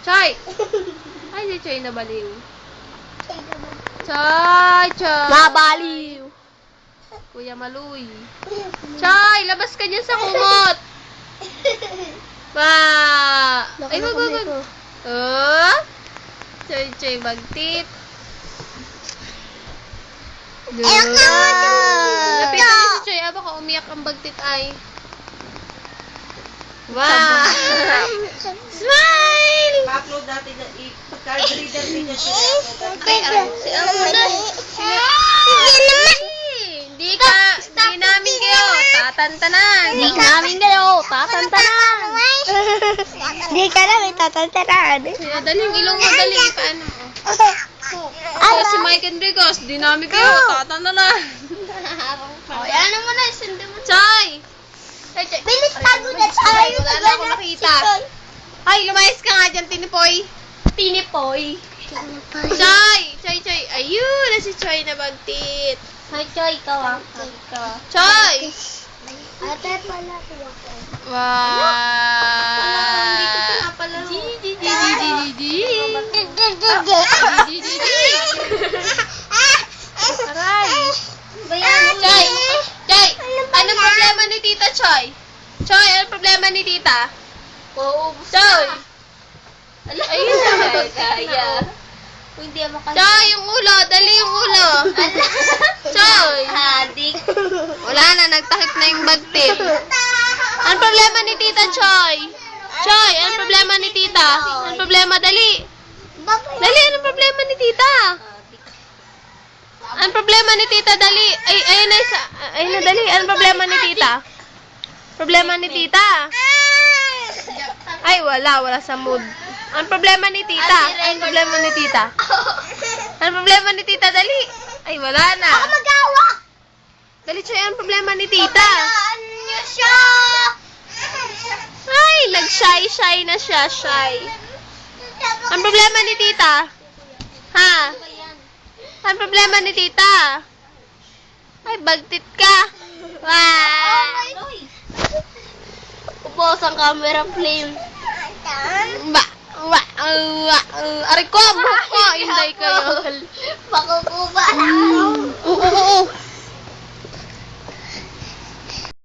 Choy! Ay, si Choy nabaliw. Choy! Choy! Nabaliw. Kuya Maluy. Choy! Labas ka dyan sa kumot! Ba! Ay, wag. Oh! Choy bagtit. Lapitan niyo si Choy. Baka umiyak ang bagtit ay. Wow! Smile! Pa-upload natin na pagka-reader niya siya. Hindi namin kayo tatantanan. Hindi ka namin tatantanan. Kaya dali yung ilong mo, dali. Paano mo? Ako si Mike Enriquez, di namin kayo tatantanan. Yan naman na, sindi mo. Choy! Bilis tago na tayo. Wala na akong nakita. Ay, lumayas ka nga dyan, Tinipoy. Tinipoy. Choy! Ayun, na si Choy na bagtit. Hi, Choy, ikaw Choy! Ate pala ko. Wow! Hindi ko pinapalaro. Aray! Bayan, Choy! Anong problema ni Tita, Choy? Choy, anong problema ni Tita? Choy! Ayun na. Kaya. Hindi ako kasi. Choy, yung ulo. Dali yung ulo. Choy! Hadik. Wala na, nagtakip na yung bagtit. Anong problema ni Tita, Choy? Choy, anong problema ni Tita? Anong problema? Dali. Dali, anong problema ni Tita? Anong problema ni Tita? Dali. Ayun na isa. Ayun na, dali. Anong problema ni Tita? Problema ni Tita? Ay, wala sa mood. Anong problema ni Tita? Anong problema ni Tita? Anong problema ni Tita? Dali. Ay, wala na. Ako magawa. Dali, Choy, anong problema ni Tita? Niyo siya. Ay, nag-shy na siya, shy. Anong problema ni Tita? Ha? Anong problema ni Tita? Ay, bagtit ka. Wow! Ubos ang camera flame. Aray ko, buhok ko. Hinday kayo. Makukuba. Oo.